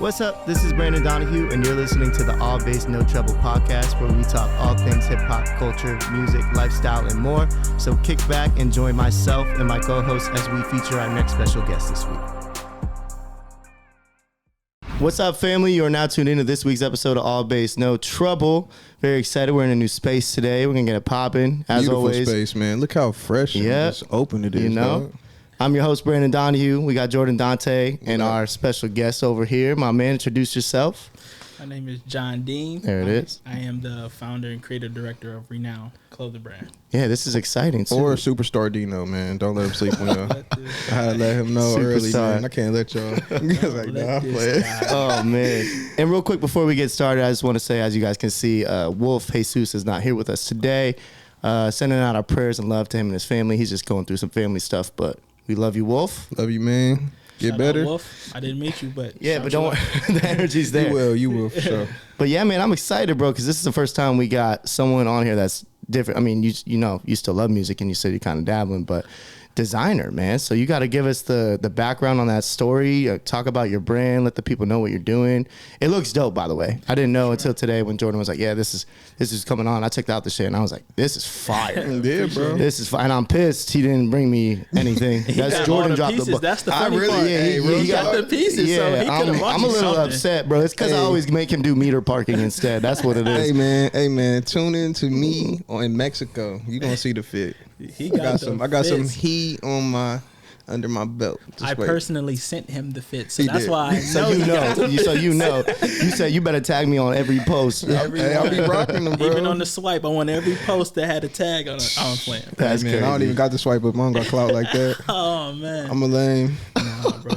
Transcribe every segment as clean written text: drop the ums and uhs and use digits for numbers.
What's up? This is Brandon Donahue, and you're listening to the All Bass No Treble podcast, where we talk all things hip-hop, culture, music, lifestyle, and more. So kick back and join myself and my co-host as we feature our next special guest this week. What's up, family? You are now tuned into this week's episode of All Bass No Trouble. Very excited. We're in a new space today. We're going to get it popping, as Beautiful always. Space, man. Look how fresh and just open it is, you know? dog. I'm your host, Brandon Donahue. We got Jordan Dante and our special guest over here. My man, introduce yourself. My name is John Dean. There it is. I am the founder and creative director of Renown Clothing Brand. Yeah, this is exciting, too. Or Superstar Dino, man. Don't let him sleep on y'all. I had to let him know early, man. I can't let y'all. Oh, man. And real quick, before we get started, I just want to say, as you guys can see, Wolf Jesus is not here with us today. Sending out our prayers and love to him and his family. He's just going through some family stuff, but we love you, Wolf. Love you, man. Get Shout better. out, Wolf. I didn't meet you, but yeah, but don't worry. The energy's there. You will, for sure. But yeah, man, I'm excited, bro, because this is the first time we got someone on here that's different. I mean, you know, you still love music and you said you're kind of dabbling, but designer, man. So you got to give us the background on that story. Talk about your brand. Let the people know what you're doing. It looks dope, by the way. I didn't know until today when Jordan was like, "Yeah, this is coming on." I checked out the shit and I was like, "This is fire." Yeah, bro. This is fire. And I'm pissed he didn't bring me anything. That's Jordan dropped the book. That's the funny part. He got the pieces. Yeah, so he I'm a little upset, bro. It's because I always make him do meter parking instead. That's what it is. Hey man, tune in to me in Mexico. You gonna see the fit. I got some heat on under my belt. I personally sent him the fit, so that's why I know. You know. You said you better tag me on every post. I'll be rocking them, bro. Even on the swipe, I want every post that had a tag on it. I'm playing. That's man, crazy. I don't even got the swipe up. I don't got clout like that. Oh man, I'm a lame. Nah, bro.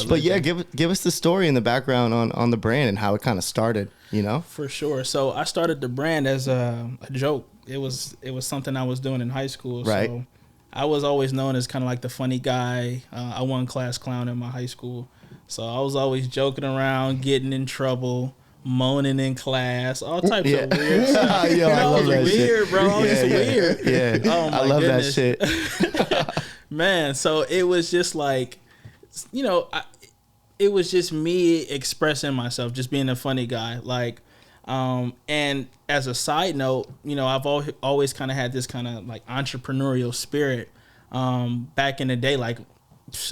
But yeah, give us the story and the background on the brand and how it kind of started. You know, for sure. So I started the brand as a joke. It was something I was doing in high school. Right. So I was always known as kind of like the funny guy. I won class clown in my high school. So I was always joking around, getting in trouble, moaning in class, all types of weird stuff. Yo, I love that weird, shit. bro. Yeah, It's weird. Yeah. Oh my I love goodness. that shit. Man, so it was just like, you know, it was just me expressing myself, just being a funny guy. Like, and as a side note, you know, I've always kind of had this kind of like entrepreneurial spirit. Back in the day, like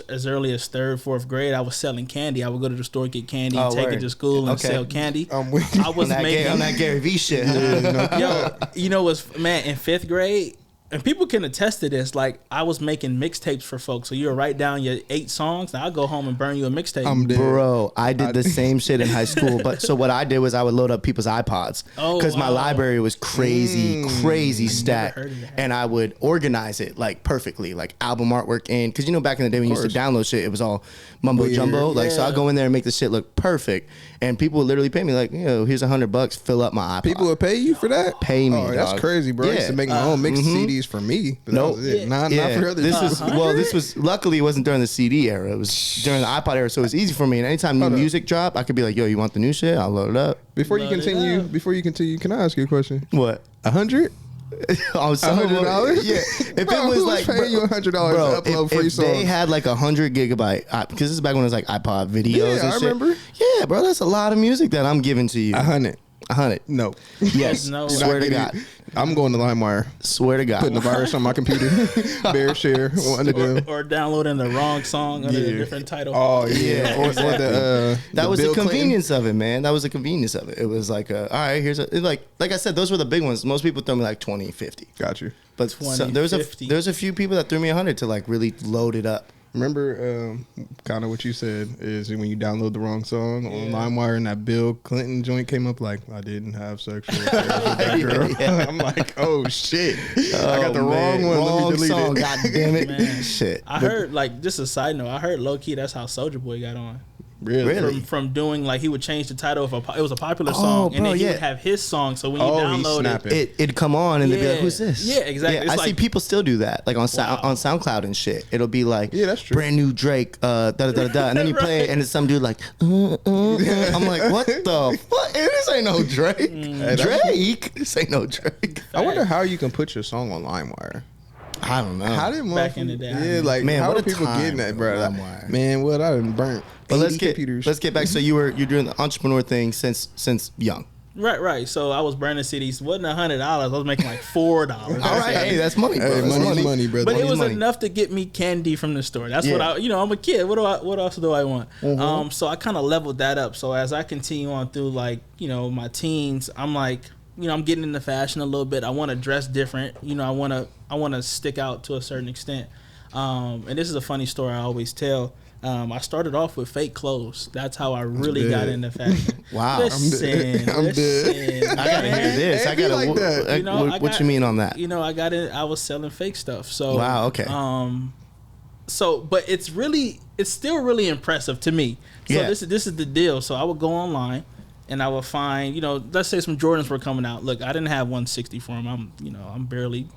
as early as 3rd, 4th grade, I was selling candy. I would go to the store, get candy, take it to school, and sell candy. I'm with you. I was making on that Gary V shit. yo, you know, in 5th grade. And people can attest to this. Like, I was making mixtapes for folks. So you'll write down your 8 songs. Now I'll go home and burn you a mixtape. Bro, I did the same shit in high school. But so what I did was I would load up people's iPods. Because my library was crazy stacked. And I would organize it like perfectly, like album artwork in. Because you know back in the day when you used to download shit, it was all mumbo jumbo. Like, so I go in there and make the shit look perfect. And people would literally pay me like, here's $100, fill up my iPod. People would pay you for that? Pay me, dog. That's crazy, bro. I used to make my own mixed CDs for me. Nope. Not for other people. This was luckily it wasn't during the CD era. It was during the iPod era, so it was easy for me. And anytime new music dropped, I could be like, "Yo, you want the new shit? I'll load it up." Before you continue, can I ask you a question? What? 100? $100? Yeah. If it was like paying you $100 to upload free songs, they had like 100 gigabyte, because this is back when it was like iPod videos. Yeah, and I shit. remember. Yeah, bro, that's a lot of music that I'm giving to you. 100. 100. No. Yes. No. Swear to God. I'm going to LimeWire. Swear to God. Putting the virus on my computer. Bear share. One of them. Or downloading the wrong song under a different title. Oh yeah. Or that was Bill the convenience of it, man. That was the convenience of it. It was like, all right, here's like I said, those were the big ones. Most people throw me like 20, 50. Got you. But 20, there's a few people that threw me 100 to like really load it up. Remember, kind of what you said is when you download the wrong song on LimeWire and that Bill Clinton joint came up, like, I didn't have sexual affairs with that girl. I'm like, oh shit, I got the wrong one. Wrong Let me delete song. it. God damn it, Man. shit. I heard, like, just a side note, I heard low key that's how Soulja Boy got on. Really? From doing, like, he would change the title of it was a popular song, and then he would have his song. So when you download it'd come on and they'd be like, "Who's this?" Yeah, exactly. Yeah, I see people still do that, like on SoundCloud and shit. It'll be like, that's true. Brand new Drake, and then you play it, and it's some dude like, I'm like, what the fuck? This ain't no Drake. Drake? This ain't no Drake. I wonder how you can put your song on LimeWire. I don't know. How did back in the day? Yeah, like, man, how what are a people time, getting that, bro? LimeWire. Man, what I done burnt. But 80 computers. let's get back. So you're doing the entrepreneur thing since young. Right. So I was burning CDs. Wasn't $100. I was making like $4. All right, hey, that's money, bro. Hey, That's money's money, brother. But it was Money. enough to get me candy from the store. That's what I'm a kid. What else do I want? So I kind of leveled that up. So as I continue on through like, my teens, I'm like, I'm getting into fashion a little bit. I want to dress different. I want to stick out to a certain extent. And this is a funny story I always tell. I started off with fake clothes. That's how I really got into fashion. Wow. Listen. I'm dead. I gotta hear this. I gotta. Like that. What you mean on that? I was selling fake stuff. So wow. Okay. But it's still really impressive to me. So this is the deal. So I would go online and I would find, let's say some Jordans were coming out. Look, I didn't have 160 for them. I'm barely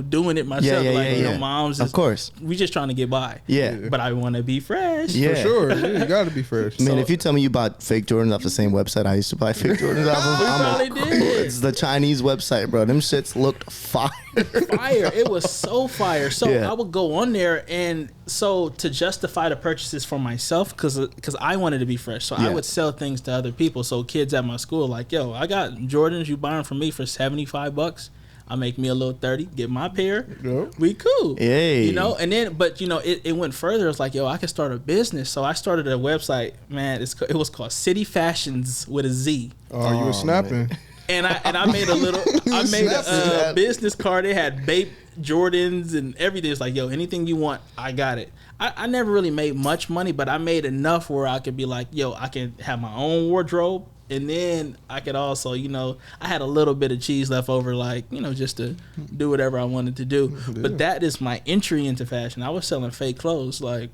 doing it myself. Moms. Of course. We just trying to get by. Yeah. But I want to be fresh. Yeah. For sure. Yeah, you gotta be fresh. Man, if you tell me you bought fake Jordans off the same website I used to buy fake Jordans off of, probably did. It's the Chinese website, bro. Them shits looked fire. Fire. It was so fire. So I would go on there, and so to justify the purchases for myself, because I wanted to be fresh. So I would sell things to other people. So kids at my school, like, yo, I got Jordans, you buy them from me for $75. I make me a little 30, get my pair. Yep. We cool. Yay. And then, but it went further. It's like, yo, I can start a business. So I started a website, man. It was called City Fashions with a Z. Oh, you were snapping. And I made a business card. It had Bape Jordans and everything. It's like, yo, anything you want, I got it. I never really made much money, but I made enough where I could be like, yo, I can have my own wardrobe. And then I could also, I had a little bit of cheese left over, like, just to do whatever I wanted to do. Yeah. But that is my entry into fashion. I was selling fake clothes, like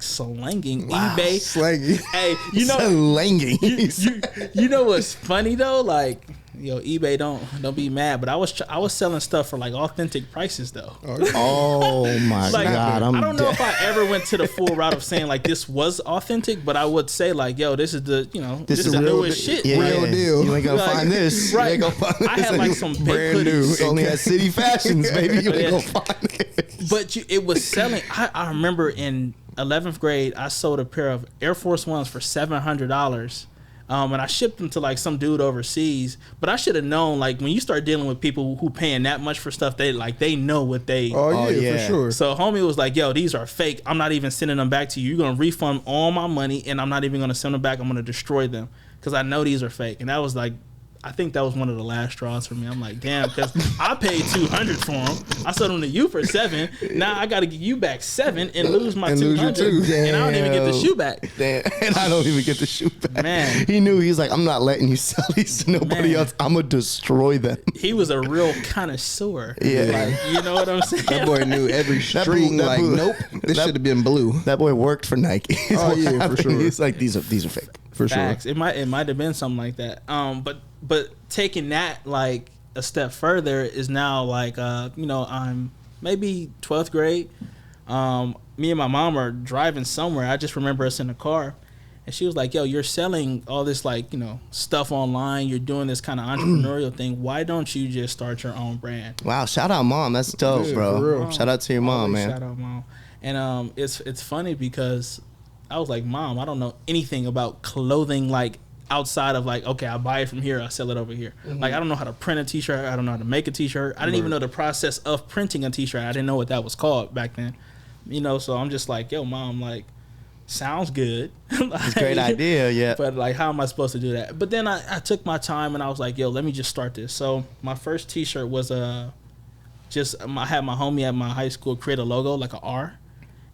slanging. Wow. eBay. Slanging. Hey, slanging. You know what's funny though? Like, eBay don't be mad, but I was selling stuff for like authentic prices though. Oh my like, God! I don't know if I ever went to the full route of saying like this was authentic, but I would say like, yo, this is the this is the newest shit. Yeah, real deal. You ain't gonna find this. Right. You ain't gonna find this. I had like some brand new. hoodies. Only at City Fashions, baby. You ain't gonna find it. But it was selling. I remember in 11th grade, I sold a pair of Air Force Ones for $700. And I shipped them to like some dude overseas, but I should have known, like, when you start dealing with people who paying that much for stuff, they know what they. Oh yeah, for sure. So homie was like, yo, these are fake. I'm not even sending them back to you. You're gonna refund all my money, and I'm not even gonna send them back. I'm gonna destroy them because I know these are fake. And that was like, I think that was one of the last straws for me. I'm like, damn, because I paid $200 for them. I sold them to you for $7. Now I got to give you back $7 and lose my $200, and I don't even get the shoe back. Damn, and I don't even get the shoe back. Man, he knew. He's like, I'm not letting you sell these to nobody else. I'm gonna destroy them. He was a real connoisseur. Yeah, like, you know what I'm saying? That boy knew every string. Nope, this should have been blue. That boy worked for Nike. Oh yeah, for sure. He's like, these are fake. For Facts. sure. It might have been something like that. But taking that like a step further is now like I'm maybe 12th grade. Me and my mom are driving somewhere. I just remember us in the car, and she was like, "Yo, you're selling all this like stuff online. You're doing this kind of entrepreneurial thing. Why don't you just start your own brand?" Wow! Shout out, mom. That's dope, bro. For real. Shout out to your mom, man. Shout out, mom. And it's funny because I was like, Mom, I don't know anything about clothing, like outside of like, okay, I buy it from here, I sell it over here. Mm-hmm. Like, I don't know how to print a t-shirt. I don't know how to make a t-shirt. I didn't even know the process of printing a t-shirt. I didn't know what that was called back then. So I'm just like, yo, Mom, like, sounds good. Like, it's a great idea, yeah. But like, how am I supposed to do that? But then I took my time and I was like, yo, let me just start this. So my first t-shirt was I had my homie at my high school create a logo, like a R.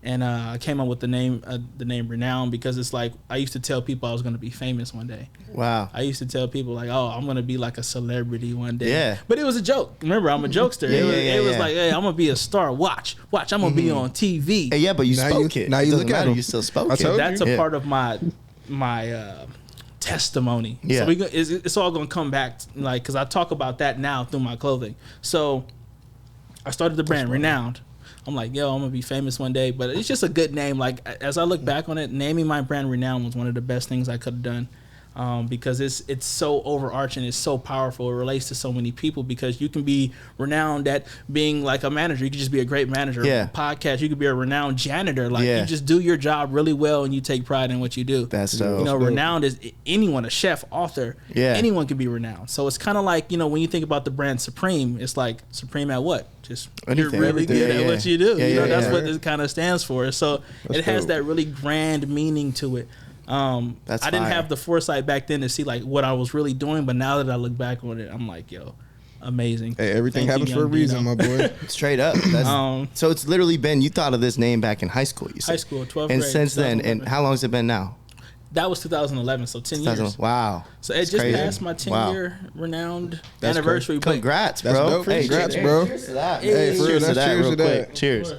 And I came up with the name Renown because it's like I used to tell people I was going to be famous one day. Wow. I used to tell people like, oh, I'm going to be like a celebrity one day. Yeah. But it was a joke. Remember, I'm a jokester. It was like, hey, I'm going to be a star. Watch. I'm going to be on TV. Hey, yeah, but you now spoke it. Now you look at it. him. You still spoke it. That's a part of my testimony. Yeah. So it's all going to come back, like, because I talk about that now through my clothing. So I started the brand Renowned. I'm like, yo, I'm going to be famous one day. But it's just a good name. Like, as I look back on it, naming my brand Renown was one of the best things I could have done. because it's so overarching, it's so powerful, it relates to so many people, because you can be renowned at being like a manager, you can just be a great manager, podcast, you could be a renowned janitor, like you just do your job really well and you take pride in what you do. That's so, you know, renowned is anyone, a chef, author, anyone can be renowned. So it's kind of like, you know, when you think about the brand Supreme, it's like Supreme at what? Just anything, you're really good at what you do. You know, that's what it this kind of stands for. So it has that really grand meaning to it. I didn't have the foresight back then to see like what I was really doing, but now that I look back on it, I'm like, yo, amazing. Hey, everything happens for a reason, my boy. Straight up. So it's literally been, you thought of this name back in high school, you said. High school, 12th grade. And since then, and how long has it been now? That was 2011, so 10 years. Wow. So it just passed my 10-year renowned anniversary. Congrats, bro. That's dope. Hey, congrats, bro. Cheers to that. Hey, for real, cheers to that cheers real to quick. that. Cheers.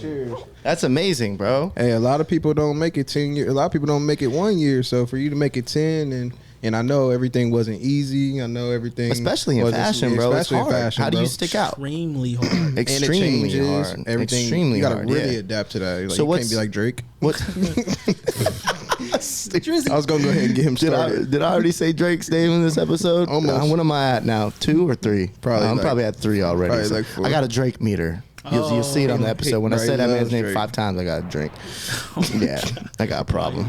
Cheers. That's amazing, bro. Hey, a lot of people don't make it 10 years. A lot of people don't make it 1 year. So for you to make it 10, and I know everything wasn't easy. I know everything, especially in fashion, bro. It's hard. Fashion, how do you stick out? Extremely hard. Extremely hard. Everything. Extremely you gotta hard. really adapt to that. Like, so you can't be like Drake. What? I was gonna go ahead and get him started. Did I already say Drake's name in this episode? Almost. What am I at now? 2 or 3? Probably. I'm probably at 3 already. Probably So like 4. I got a Drake meter. You'll see it on the episode. When I say that man's name 5 times, I got a drink. Yeah, I got a problem.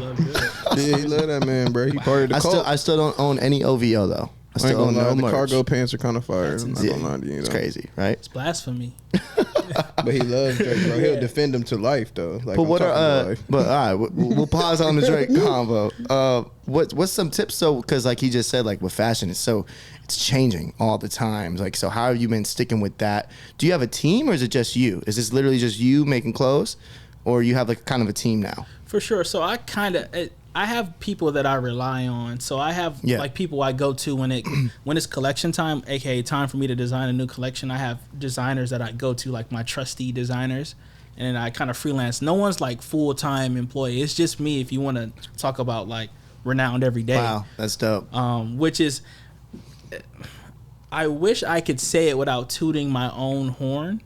Yeah, he love that man, bro. He part of the cult. I still don't own any OVO though. I still own no the merch. cargo pants are kind of fire. I'm not gonna lie to you. It's crazy, right? It's blasphemy. But he loves Drake, bro. He'll defend him to life, though. Like, but what are but all right, we'll pause on the Drake convo. What's some tips though? Because like he just said, like with fashion, it's changing all the time. Like, so how have you been sticking with that? Do you have a team, or is it just you? Is this literally just you making clothes, or you have like kind of a team now? For sure. So I have people that I rely on. So I have like people I go to when it's collection time, aka time for me to design a new collection. I have designers that I go to, like my trustee designers, and I kind of freelance. No one's like full-time employee. It's just me. If you want to talk about like renowned every day. Wow, that's dope. Which is, I wish I could say it without tooting my own horn.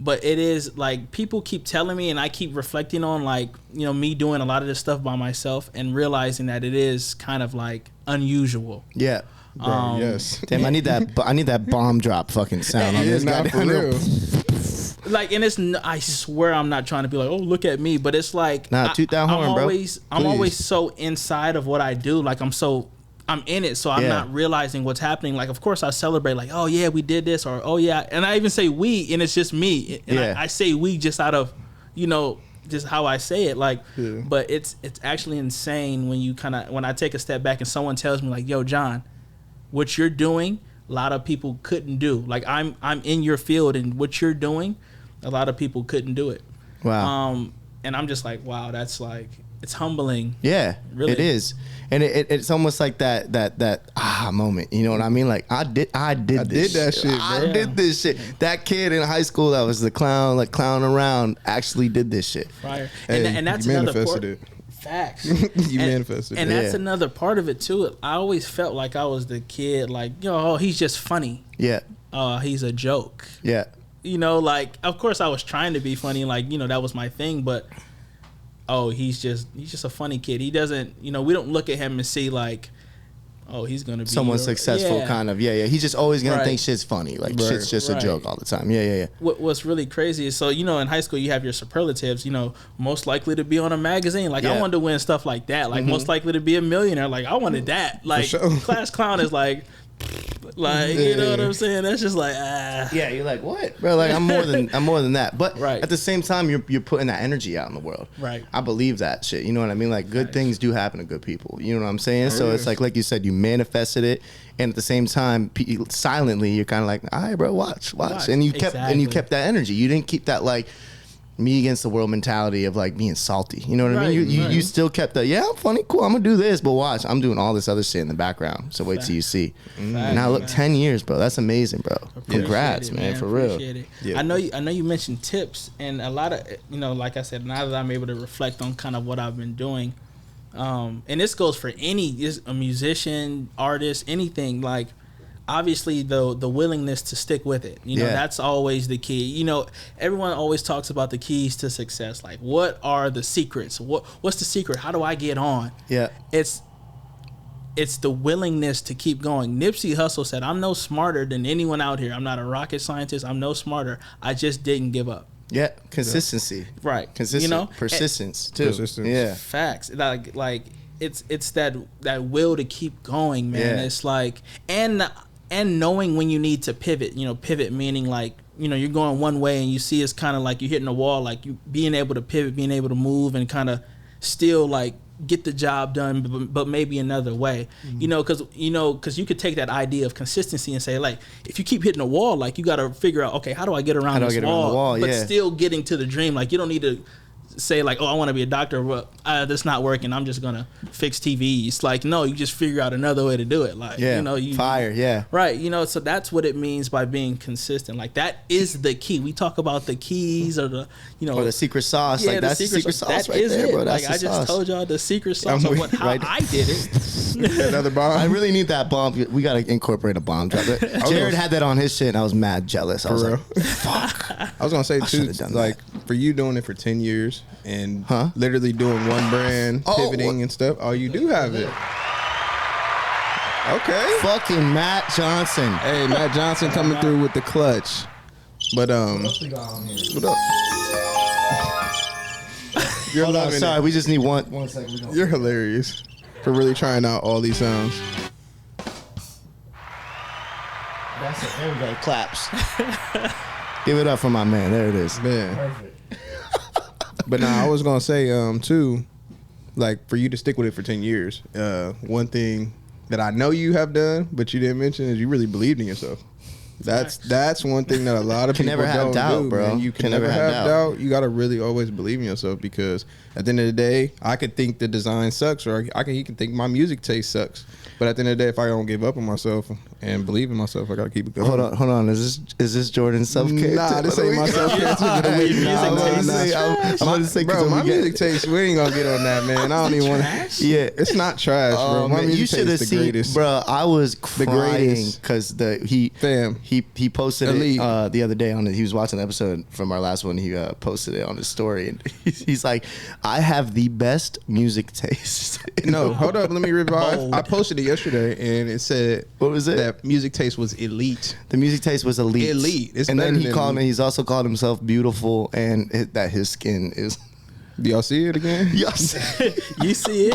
But it is like people keep telling me, and I keep reflecting on like, you know, me doing a lot of this stuff by myself and realizing that it is kind of like unusual. Yeah. Bro, yes. Damn, I need that bomb drop fucking sound on this guy. For real. Like, and I swear I'm not trying to be like, oh, look at me, but it's like, toot that horn, bro. I'm always so inside of what I do. Like I'm in it, so I'm not realizing what's happening. Like, of course, I celebrate, like, oh, yeah, we did this, or, oh, yeah. And I even say we, and it's just me. And I say we just out of, you know, just how I say it. Like, but it's actually insane when I take a step back and someone tells me, like, yo, John, what you're doing, a lot of people couldn't do. Like, I'm in your field, and what you're doing, a lot of people couldn't do it. Wow. And I'm just like, wow, that's like, it's humbling. Yeah, really. It is. And it's almost like that moment, you know what I mean? Like I did this shit, bro. I did this shit. That kid in high school that was the clown, like clowning around, actually did this shit. Fire. Hey, and that's you another manifested part. Facts. You manifested it. And that's another part of it too. I always felt like I was the kid, like, yo, he's just funny. Yeah. He's a joke. Yeah. You know, like, of course I was trying to be funny, like, you know, that was my thing, but he's just a funny kid. He doesn't, you know, we don't look at him and see like, oh, he's gonna be someone successful, kind of. Yeah. He's just always gonna think shit's funny. Like shit's just a joke all the time. Yeah. What's really crazy is, so, you know, in high school you have your superlatives. You know, most likely to be on a magazine. Like I wanted to win stuff like that. Like most likely to be a millionaire. Like I wanted that. Like class clown is like. Like, you know what I'm saying? That's just like, yeah, you're like, what, bro? Like I'm more than that. But at the same time, you're putting that energy out in the world. Right. I believe that shit. You know what I mean? Like good things do happen to good people. You know what I'm saying? So it's like you said, you manifested it, and at the same time, silently, you're kind of like, all right, bro, watch, and you kept that energy. You didn't keep that like me against the world mentality of like being salty. You know what I mean? You still kept that, I'm funny, cool, I'm gonna do this, but watch, I'm doing all this other shit in the background. So wait till you see. Now look, 10 years, bro. That's amazing, bro. Congrats, man, for real. Yeah. I know you mentioned tips, and a lot of, you know, like I said, now that I'm able to reflect on kind of what I've been doing, and this goes for a musician, artist, anything, like, obviously the willingness to stick with it, you know, that's always the key. You know, everyone always talks about the keys to success. Like, what are the secrets? What's the secret? How do I get on? Yeah. it's the willingness to keep going. Nipsey Hussle said, "I'm no smarter than anyone out here. I'm not a rocket scientist. I'm no smarter. I just didn't give up." Yeah, consistency. Right. Consistent. Persistence too. Persistence. Yeah. Facts. Like it's that will to keep going, man. Yeah. It's like and knowing when you need to pivot. Pivot meaning like, you're going one way and you see it's kind of like you're hitting a wall, like you being able to pivot, being able to move and kind of still like get the job done, but maybe another way. Because you could take that idea of consistency and say, like, if you keep hitting a wall, like you got to figure out, okay, how do I get around this wall? But still getting to the dream. Like you don't need to say like, oh, I want to be a doctor, but that's not working. I'm just gonna fix TVs. Like, no, you just figure out another way to do it. Like, fire, yeah, right. So that's what it means by being consistent. Like that is the key. We talk about the keys or the or the secret sauce. Yeah, like that's the secret sauce that right is there, it. bro. That's like I just sauce. told y'all the secret sauce of how I did it. Another bomb. I really need that bomb. We gotta incorporate a bomb drop. Jared had that on his shit, and I was mad jealous. I was like, fuck. I was gonna say too, like for you doing it for 10 years and literally doing one brand, pivoting and stuff. Oh, you do have it. Okay. Fucking Matt Johnson. Hey, Matt Johnson coming through with the clutch. But what up? You're loving it. Sorry, we just need one second. You're hilarious for really trying out all these sounds. That's it. There we go. Claps. Give it up for my man. There it is. Man. Perfect. But now I was gonna say too, like for you to stick with it for 10 years. One thing that I know you have done, but you didn't mention, is you really believed in yourself. That's one thing that a lot of people never have don't doubt, do, bro. Man. You can never have doubt. You gotta really always believe in yourself, because at the end of the day, I could think the design sucks, or he can think my music taste sucks. But at the end of the day, if I don't give up on myself and believe in myself, I gotta keep it going. Hold on. Is this Jordan's self-care? Nah, this ain't my self-care tip of the week. I'm about to say, bro, my music taste, we ain't gonna get on that, man. I don't even want to. Yeah, it's not trash, bro. My music you should have seen, greatest. bro. I was crying because he posted Elite. it the other day he was watching the episode from our last one. He posted it on his story, and he's like, "I have the best music taste." No, hold up, let me revive. I posted it yesterday, and it said, what was it? That music taste was elite. The music taste was elite. Elite. It's and then he's also called himself beautiful, and that his skin is. Do y'all see it again? You see it.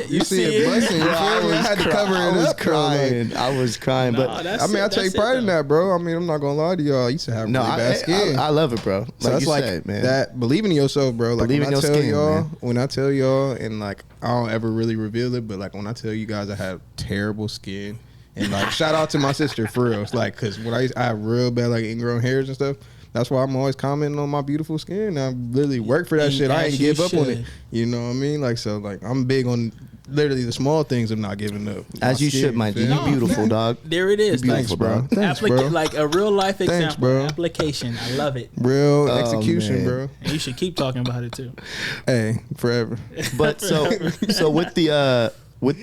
You see it. Busting. I had to cover it up. Crying. I was crying, but I take pride in that, bro. I mean, I'm not gonna lie to y'all. I used to have really bad skin. I love it, bro. So that's like said, man. that. Believing in yourself, bro. Like believe in your skin, when I tell y'all, and like I don't ever really reveal it, but like when I tell you guys, I have terrible skin, and like shout out to my sister for real. It's like, cause when I have real bad like ingrown hairs and stuff. That's why I'm always commenting on my beautiful skin. I literally work for that shit. I ain't give up on it. You know what I mean? Like, so like I'm big on literally the small things of not giving up. As you should, my G. You beautiful, dog. There it is. Thanks, bro. Thanks, bro. Like a real life example. Thanks, bro. Application. I love it. Real execution, bro. And you should keep talking about it too. Hey, forever. But so with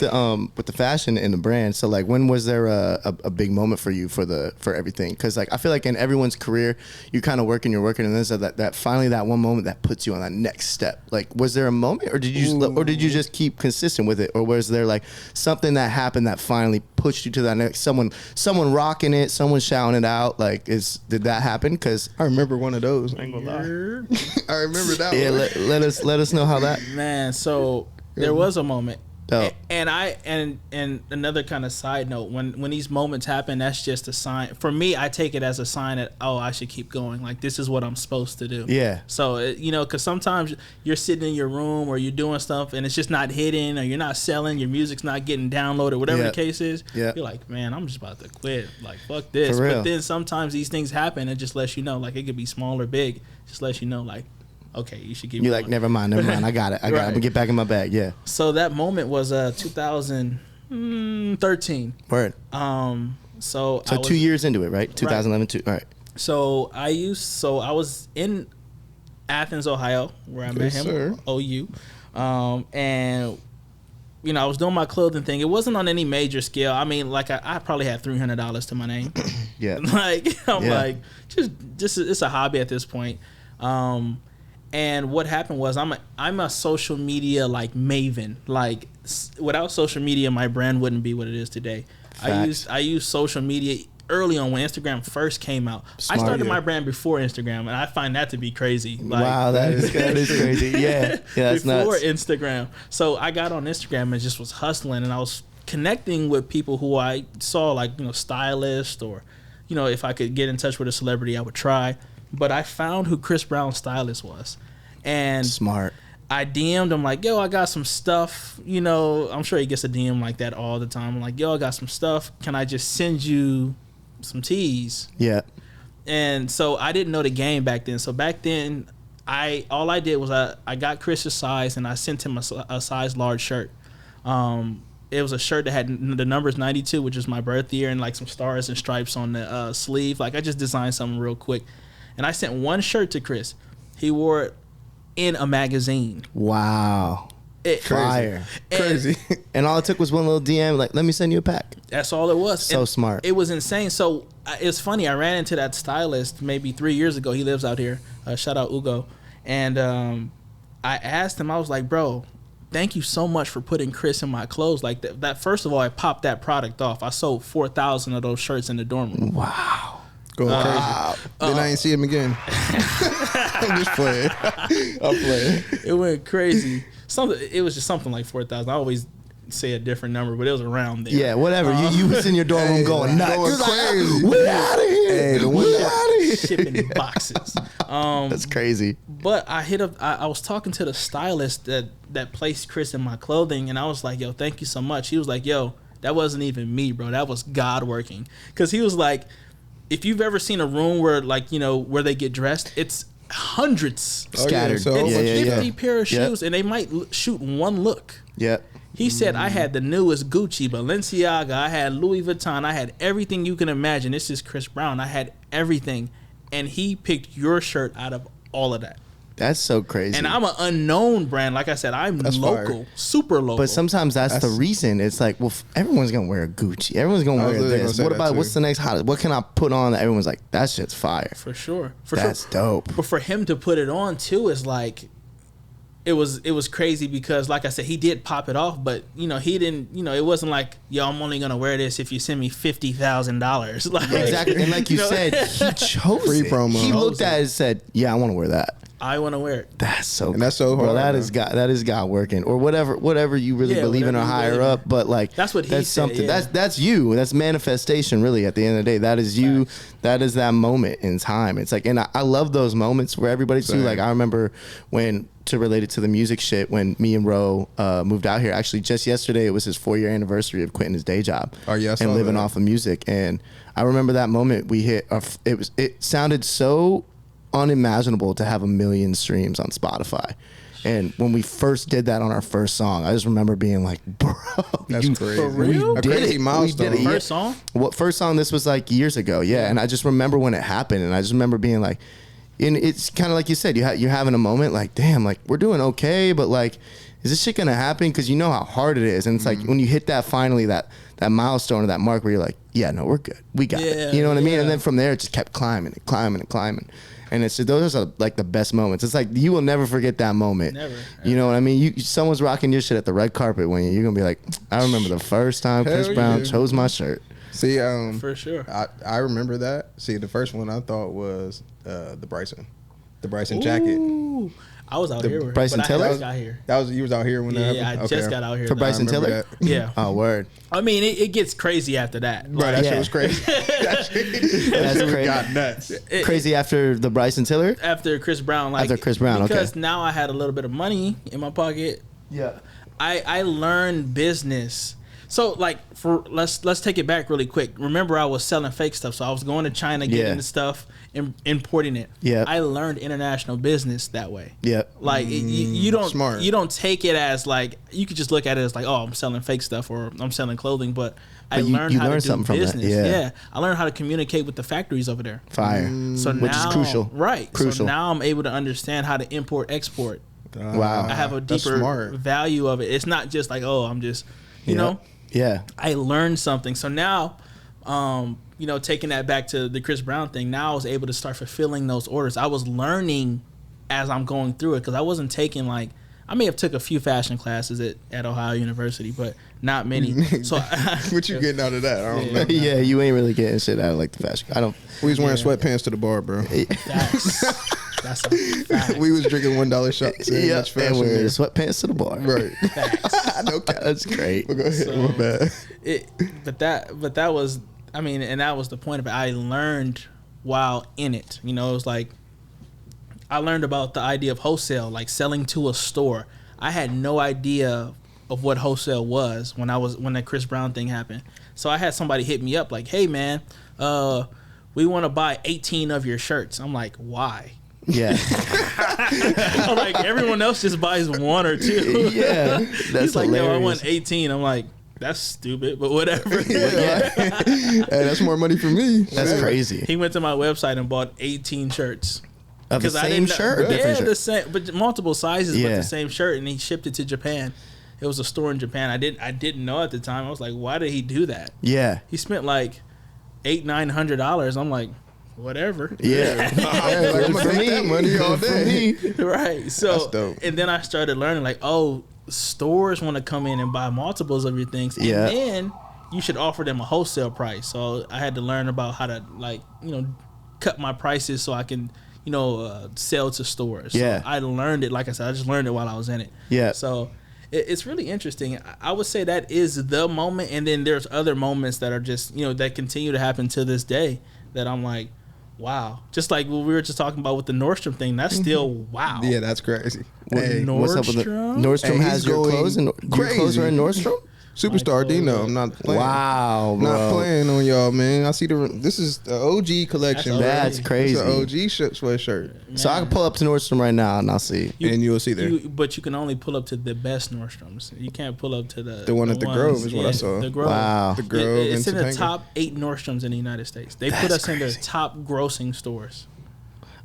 the fashion and the brand, so like when was there a big moment for you for everything? Because like I feel like in everyone's career you're kind of working, and then so that finally that one moment that puts you on that next step. Like was there a moment, or did you just keep consistent with it, or was there like something that happened that finally pushed you to that next? Someone rocking it, someone shouting it out. Like did that happen? Because I remember one of those. I ain't gonna lie. I remember that. Yeah, one. let us know how that. Man, so there was a moment. Oh. And another kind of side note, when these moments happen, that's just a sign. For me, I take it as a sign that, I should keep going. Like, this is what I'm supposed to do. Yeah. So, because sometimes you're sitting in your room or you're doing stuff and it's just not hitting, or you're not selling, your music's not getting downloaded, whatever the case is. Yeah. You're like, man, I'm just about to quit. Like, fuck this. For real. But then sometimes these things happen and just lets you know, like, it could be small or big. Just lets you know, like, okay, you should keep. You're like, never mind. I got it. I'm gonna get back in my bag. Yeah. So that moment was 2013. Word. So 2 years into it, right? 2011. Right. All right. So I was in Athens, Ohio, where I met him. Sir. OU, and I was doing my clothing thing. It wasn't on any major scale. I mean, like I probably had $300 to my name. Yeah. Like I'm like just it's a hobby at this point. And what happened was I'm a social media like maven. Like without social media, my brand wouldn't be what it is today. Facts. I use social media early on when Instagram first came out. Smart. I started my brand before Instagram, and I find that to be crazy. Like, wow, that is crazy. Yeah, that's before nuts. Instagram. So I got on Instagram and just was hustling, and I was connecting with people who I saw, like, you know, stylists, or, you know, if I could get in touch with a celebrity, I would try. But I found who Chris Brown's stylist was, and Smart. I DM'd him like, yo, I got some stuff. You know, I'm sure he gets a DM like that all the time. I'm like, yo, I got some stuff. Can I just send you some tees? Yeah. And so I didn't know the game back then. So back then, all I did was I got Chris's size, and I sent him a size large shirt. It was a shirt that had the numbers 92, which is my birth year, and like some stars and stripes on the sleeve. Like, I just designed something real quick. And I sent one shirt to Chris. He wore it in a magazine. Wow. Fire. Crazy. And all it took was one little DM, like, let me send you a pack. That's all it was. So smart. It was insane. So it's funny. I ran into that stylist maybe 3 years ago. He lives out here. Shout out Ugo. And I asked him, I was like, bro, thank you so much for putting Chris in my clothes. Like that. First of all, I popped that product off. I sold 4,000 of those shirts in the dorm room. Wow. Going crazy. Then I ain't see him again. I'm just playing. I'm playing. It went crazy. It was just something like 4,000. I always say a different number, but it was around there. Yeah, whatever. You was in your dorm room going nuts. Going crazy. Like, we out of here. Hey, the one we out of here. Shipping boxes. That's crazy. But I hit up. I was talking to the stylist that placed Chris in my clothing, and I was like, "Yo, thank you so much." He was like, "Yo, that wasn't even me, bro. That was God working." Because he was like, "If you've ever seen a room where, like, you know, where they get dressed, it's hundreds, Scattered. so it's much. 50 pair of shoes, and they might shoot one look." Yep. He said, I had the newest Gucci, Balenciaga, I had Louis Vuitton, I had everything you can imagine. This is Chris Brown. I had everything. And he picked your shirt out of all of that. That's so crazy. And I'm an unknown brand. Like I said, I'm local, fire. super local. But sometimes that's the reason. It's like, well, everyone's going to wear a Gucci. Everyone's going to wear this. What about, what's the next hottest? What can I put on that everyone's like, that shit's fire? For sure. That's dope. But for him to put it on, too, is like, it was crazy because, like I said, he did pop it off, but, you know, he didn't, you know, it wasn't like, yo, I'm only going to wear this if you send me $50,000. Like, Exactly. And like you said, he chose Free it. promo. He looked at it and said, yeah, I want to wear that. I want to wear it. That's so And that's so bro, hard, that man. is God. That is God working, or whatever you really believe in, or whatever you higher believe in. up. But like That's what he that's said, something. yeah. That's you. That's manifestation. Really, at the end of the day, that is you. That is that moment in time. It's like, and I love those moments where everybody's too. Same. Like, I remember when, to relate it to the music shit, when me and Ro moved out here. Actually, just yesterday, it was his 4-year anniversary of quitting his day job. Oh, yeah, I saw and living that. off of music. And I remember that moment we hit. It sounded so unimaginable to have 1 million streams on Spotify. And when we first did that on our first song, I just remember being like, bro, That's crazy. For real? we A did crazy it. milestone. We did it. First song? What first song? This was like years ago. Yeah. And I just remember when it happened, and I just remember being like, and it's kind of like you said, you're having a moment like, damn, like, we're doing okay, but like, is this shit gonna happen? Because you know how hard it is. And it's like when you hit that finally, that milestone or that mark where you're like, yeah, no, we're good. We got it. You know what I mean? And then from there, it just kept climbing and climbing and climbing. And it's those are like the best moments. It's like you will never forget that moment. Never. You know what I mean? Someone's rocking your shit at the red carpet when you're gonna be like, I remember the first time Chris Hell Brown yeah. chose my shirt. See, For sure. I remember that. See, the first one I thought was the Bryson jacket. Ooh, I was out here. Bryson but Tiller? I just got here. You was out here when that Yeah, happened? I just got out here. For though. Bryson I remember Tiller? that. Yeah. Oh, word. I mean, it gets crazy after that. Bro, that Yeah. shit was crazy. that shit crazy. got nuts. Crazy after the Bryson Tiller? After Chris Brown, like After Chris Brown, okay. because now I had a little bit of money in my pocket. Yeah. I learned business. So like let's take it back really quick. Remember, I was selling fake stuff, so I was going to China getting the stuff and importing it. Yeah. I learned international business that way. Yep. Like you don't smart. you don't take it as like you could just look at it as like, oh, I'm selling fake stuff or I'm selling clothing, but I learned you how to learned do something from that, business. yeah. I learned how to communicate with the factories over there. Fire. So Which is now, crucial. right? Crucial. So now I'm able to understand how to import, export. Wow. I have a That's deeper smart. value of it. It's not just like, oh, I'm just, you know. Yeah. I learned something. So now, you know, taking that back to the Chris Brown thing, now I was able to start fulfilling those orders. I was learning as I'm going through it, because I wasn't taking like, I may have took a few fashion classes at Ohio University, but not many. So what you getting out of that? I don't know. Yeah, you ain't really getting shit out of like the fashion. I don't. We was wearing sweatpants to the bar, bro. That's a fact. We was drinking $1 shots. Yeah, and wearing sweatpants to the bar. Right. No cap. That's great. Well, go ahead. My bad. But that was, I mean, and that was the point of it. I learned while in it. You know, it was like, I learned about the idea of wholesale, like selling to a store. I had no idea of what wholesale was when that Chris Brown thing happened. So I had somebody hit me up like, "Hey man, we want to buy 18 of your shirts." I'm like, "Why?" Yeah. I'm like, everyone else just buys 1 or 2. Yeah. That's He's like, hilarious. "No, I want 18." I'm like, "That's stupid, but whatever." Hey, that's more money for me. That's crazy. He went to my website and bought 18 shirts. Of the same shirt or different shirt? The same, but multiple sizes, but Yeah. the same shirt, and he shipped it to Japan. It was a store in Japan. I didn't know at the time. I was like, why did he do that? Yeah. He spent like $800-900. I'm like, whatever. Yeah. I'm gonna take that money all day. Right. So, That's dope. and then I started learning like, oh, stores want to come in and buy multiples of your things, and Yeah. then you should offer them a wholesale price. So I had to learn about how to, like, you know, cut my prices so I can, you know, sell to stores. Yeah. So I learned it. Like I said, I just learned it while I was in it. Yeah. So it's really interesting. I would say that is the moment, and then there's other moments that are just, you know, that continue to happen to this day that I'm like, wow. Just like what we were just talking about with the Nordstrom thing, that's still wow. Yeah, that's crazy. Hey, What's up with the Nordstrom? Hey, has he's your going clothes and your clothes are in Nordstrom? Superstar Dino. I'm not playing. Wow, bro. Not playing on y'all, man. I see this is the OG collection. That's bro. crazy. It's an OG sweatshirt. So I can pull up to Nordstrom right now and I'll see. And you'll see there. But you can only pull up to the best Nordstroms. You can't pull up to The one at the Grove is what I saw. The Grove. Wow. The Grove It's in the Topanga. top 8 Nordstroms in the United States. They put us in their top grossing stores.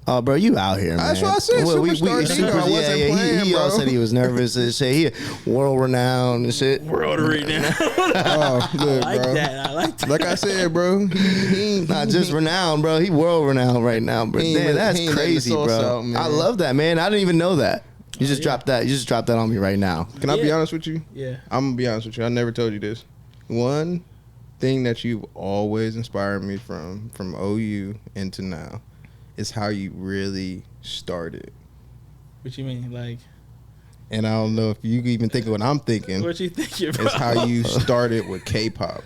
Oh, bro, you out here, man. That's what I said, Superstar Dino. I wasn't playing, he all bro. said he was nervous and shit. He world renowned and shit. Rotary now. Oh, look, I like bro. that. I like that. Like I said, bro, he Not just renowned, bro. He world renowned right now, bro. He ain't Damn, let- that's he ain't letting the crazy, sauce bro. out, man. I love that, man. I didn't even know that. You just dropped that. You just dropped that on me right now. Can I be Yeah. honest with you? Yeah. I'm gonna be honest with you. I never told you this. One thing that you've always inspired me from OU into now is how you really started. What you mean? Like, And I don't know if you even think of what I'm thinking. what you thinking, bro? Is how you started with K-pop.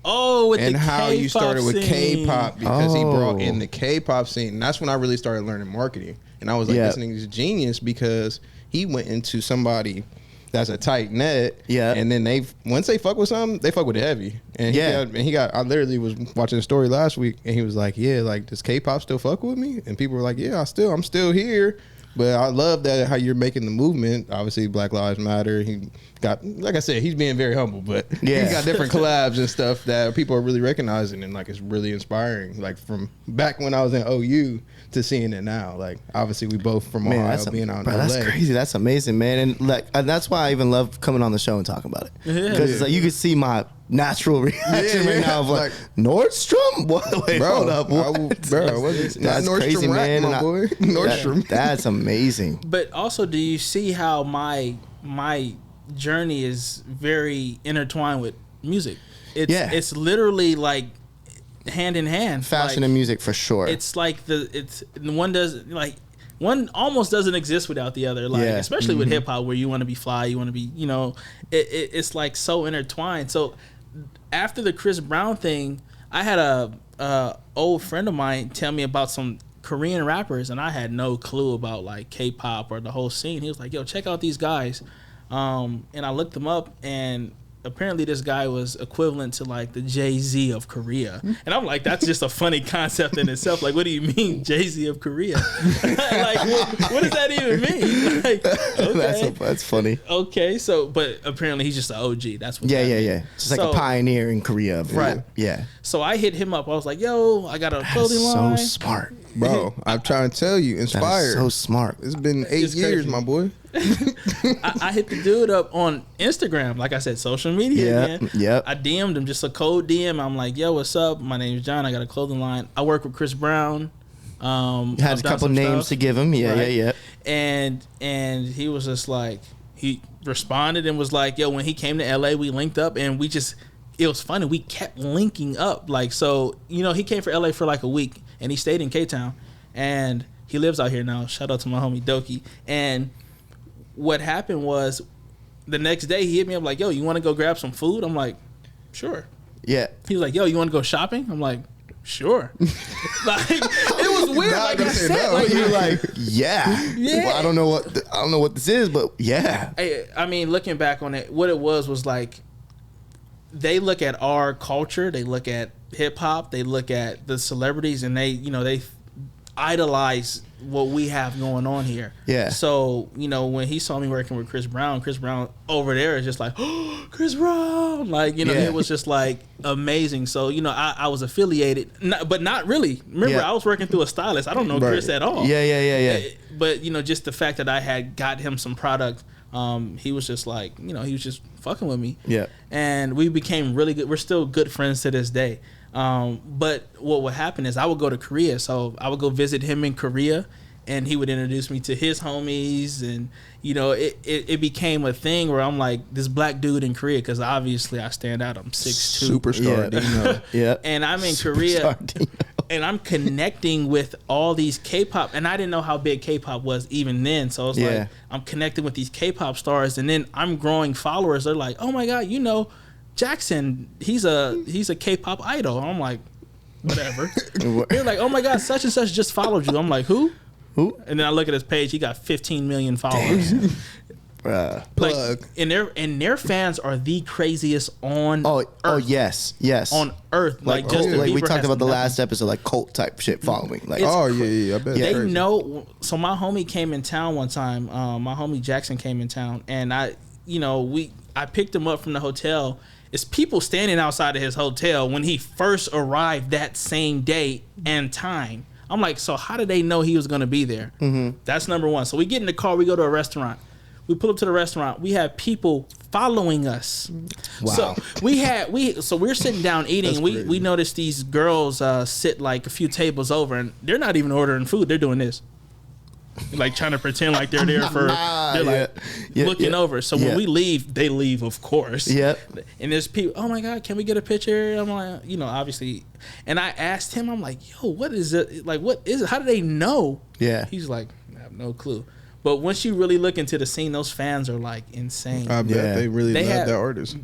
Oh, with And the how you K-pop started with scene. K-pop because he brought Oh. in the K-pop scene. And that's when I really started learning marketing. And I was like, Yeah. this nigga's genius because he went into somebody that's a tight net. Yeah. And then once they fuck with something, they fuck with it heavy. And I literally was watching a story last week and he was like, yeah, like, does K-pop still fuck with me? And people were like, yeah, I'm still here. But I love that how you're making the movement. Obviously, Black Lives Matter. He got, like I said, he's being very humble, but Yeah. he's got different collabs and stuff that people are really recognizing, and like it's really inspiring. Like from back when I was in OU to seeing it now. Like obviously we both from Man, Ohio, being out in bro, LA. that's crazy. That's amazing, man. And like that's why I even love coming on the show and talking about it. Because it's like you can see my natural reaction right now of like Nordstrom. What? Wait, Bro, hold up. What? bro, what's it? Not That's Nordstrom crazy, Rack, man. my And boy. Nordstrom. That's amazing. But also, do you see how my journey is very intertwined with music? It's literally like hand in hand. Fashion like, and music for sure. It's like one almost doesn't exist without the other. Like especially with hip hop, where you want to be fly, you want to be, you know, it's like so intertwined. So after the Chris Brown thing, I had a old friend of mine tell me about some Korean rappers, and I had no clue about like K-pop or the whole scene. He was like, "Yo, check out these guys," and I looked them up, and apparently this guy was equivalent to like the Jay-Z of Korea. And I'm like, that's just a funny concept in itself. Like, what do you mean Jay-Z of Korea? Like, what does that even mean? Like, okay. That's funny. Okay, so, but apparently he's just an OG. That's what Yeah, that yeah, means. yeah. Just like So- a pioneer in Korea. Right. Yeah. So I hit him up. I was like, yo, I got a That's clothing so line. smart. Bro, I'm trying to tell you, That's inspired. so smart. It's been 8 It's years, crazy. my boy. I hit the dude up on Instagram. Like I said, social media, Yeah, man. yep. I DM'd him, just a cold DM. I'm like, yo, what's up? My name's John. I got a clothing line. I work with Chris Brown. Had I've a done couple some names stuff. to give him. Yeah, Right. yeah. and he was just like, he responded and was like, yo, when he came to LA, we linked up, and it was funny, we kept linking up. Like, so, you know, he came for LA for like a week, and he stayed in K-Town, and he lives out here now. Shout out to my homie Doki. And what happened was, the next day he hit me up like, yo, you want to go grab some food? I'm like, sure. Yeah. He was like, yo, you want to go shopping? I'm like, sure. Like, it was weird. Like, I said, no. like, You're like, yeah. Yeah. Well, I don't know what this is, but yeah. I mean, looking back on it, what it was like, they look at our culture, they look at hip hop, they look at the celebrities, and they idolize what we have going on here. Yeah. So, you know, when he saw me working with Chris Brown over there is just like, oh, Chris Brown. Like, you know, it was just like amazing. So, you know, I was affiliated, but not really. Remember, I was working through a stylist. I don't know Chris at all. Yeah. But, you know, just the fact that I had got him some product, he was just like, you know, he was just fucking with me. Yeah. And we became really good. We're still good friends to this day. But what would happen is I would go to Korea. So I would go visit him in Korea, and he would introduce me to his homies. And, you know, it became a thing where I'm like this black dude in Korea, because obviously I stand out. I'm 6'2". Superstar Dino. Yeah. And I'm in Korea, and I'm connecting with all these K-pop. And I didn't know how big K-pop was even then. So it's like I'm connecting with these K-pop stars, and then I'm growing followers. They're like, oh my God, you know, Jackson, he's a K-pop idol. I'm like, whatever. They're like, oh my God, such and such just followed you. I'm like, who? And then I look at his page. He got 15 million followers. Like, and their fans are the craziest on Earth. Oh yes on Earth. Like Justin like Bieber we talked about the nothing. last episode, like cult type shit following. Like, I bet they know. So my homie came in town one time. My homie Jackson came in town, and I picked him up from the hotel. It's people standing outside of his hotel when he first arrived that same day and time. I'm like, so how did they know he was going to be there? Mm-hmm. That's number one. So we get in the car, we go to a restaurant. We pull up to the restaurant. We have people following us. Wow. So we're sitting down eating, and we noticed these girls sit like a few tables over, and they're not even ordering food. They're doing this. Like trying to pretend like they're there for looking over. So when we leave, they leave, of course. Yep. And there's people, oh my God, can we get a picture? I'm like, you know, obviously. And I asked him, I'm like, yo, what is it? Like, what is it? How do they know? Yeah. He's like, I have no clue. But once you really look into the scene, those fans are like insane. I bet they really love that artist.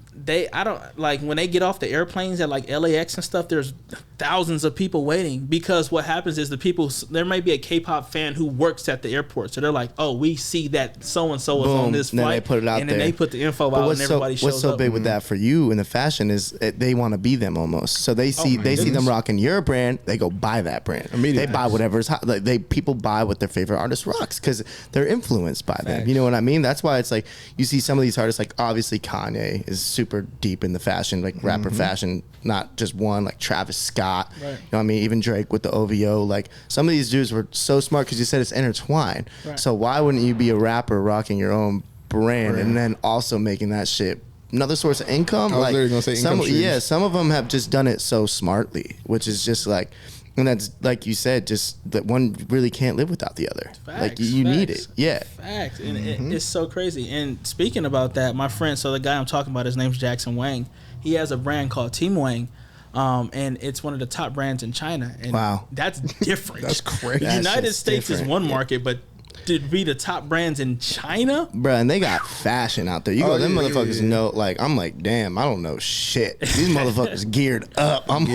I don't like when they get off the airplanes at like LAX and stuff. There's thousands of people waiting, because what happens is there may be a K-pop fan who works at the airport, so they're like, oh, we see that so and so is on this flight, and then they put it out and then they put the info out, and everybody shows up. What's so big with that for you in the fashion is they want to be them almost. So they see them rocking your brand, they go buy that brand. Immediately. They buy whatever's hot. Like people buy what their favorite artist rocks because they're influenced by them. You know what I mean? That's why it's like you see some of these artists, like obviously Kanye is super deep in the fashion, like rapper fashion, not just one, like Travis Scott. Right. You know what I mean? Even Drake with the OVO. Like some of these dudes were so smart because you said it's intertwined. Right. So why wouldn't you be a rapper rocking your own brand and then also making that shit another source of income? I was literally gonna say income streams. Some of them have just done it so smartly, which is just like, and that's like you said, just that one really can't live without the other. Facts, like you need it. Yeah. Facts. And it's so crazy. And speaking about that, my friend, so the guy I'm talking about, his name's Jackson Wang. He has a brand called Team Wang. And it's one of the top brands in China. And that's different. That's crazy. The United States is one market, but to be the top brands in China, bro, and they got fashion out there. You go, them motherfuckers know. Like, I'm like, damn, I don't know shit. These motherfuckers geared up. I'm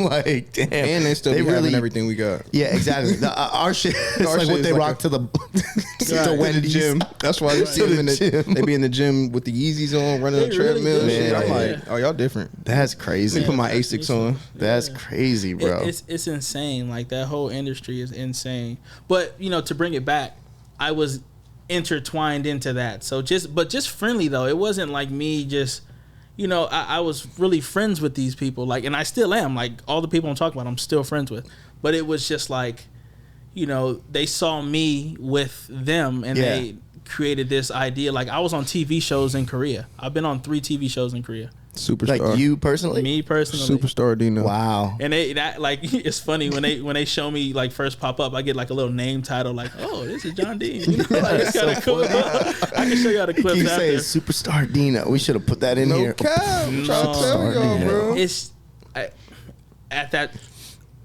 like, damn, and they still having everything we got. Yeah, exactly. Our shit, it's like what they rock to the to Wendy's gym. That's why they see them in the gym. They be in the gym with the Yeezys on, running the treadmill. Really I'm like, oh, y'all different. That's crazy. Let me put my Asics on. That's crazy, bro. It's insane. Like that whole industry is insane. But you know, to bring it back, I was intertwined into that. So just friendly though. It wasn't like me just, you know, I was really friends with these people. Like, and I still am. Like all the people I'm talking about, I'm still friends with. But it was just like, you know, they saw me with them and they created this idea. Like I was on TV shows in Korea. I've been on 3 TV shows in Korea. Superstar. Like you personally? Me personally. Superstar Dino. Wow. And it's funny when they show me like first pop up, I get like a little name title like, oh, this is John Dean. You know, like, it's kind of cool. I can show y'all the clips Keep after. saying Superstar Dino. We should have put that in here. No cap. I'm trying to tell y'all, Dino. bro. It's at that.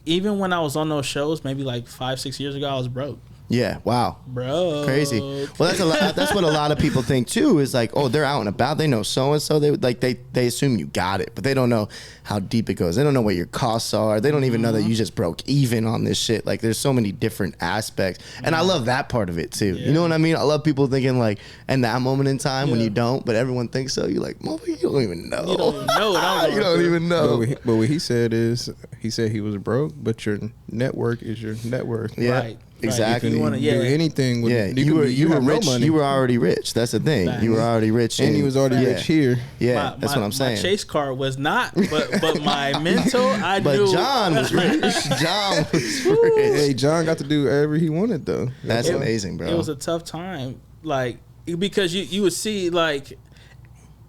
Even when I was on those shows, maybe like 5-6 years ago, I was broke. Yeah. Wow. Bro, Crazy. Well, that's what a lot of people think too. Is like, oh, they're out and about. They know so and so. They assume you got it, but they don't know how deep it goes. They don't know what your costs are. They don't even know that you just broke even on this shit. Like, there's so many different aspects, and I love that part of it too. Yeah. You know what I mean? I love people thinking like, in that moment in time when you don't, but everyone thinks so. You're like, motherfucker, you don't even know. You don't even know what I'm You don't even know. But what he said is, he said he was broke, but your network is your net worth. Yeah. Right. Exactly. If you wanna, Do anything with You were no rich. money. You were already rich. That's the thing. Facts. You were already rich, and he was already rich here. Yeah, that's what I'm saying. My chase card was not, but my mental, I But knew. John was rich. John was rich. Hey, John got to do whatever he wanted though. That's amazing, bro. It was a tough time, like, because you would see, like,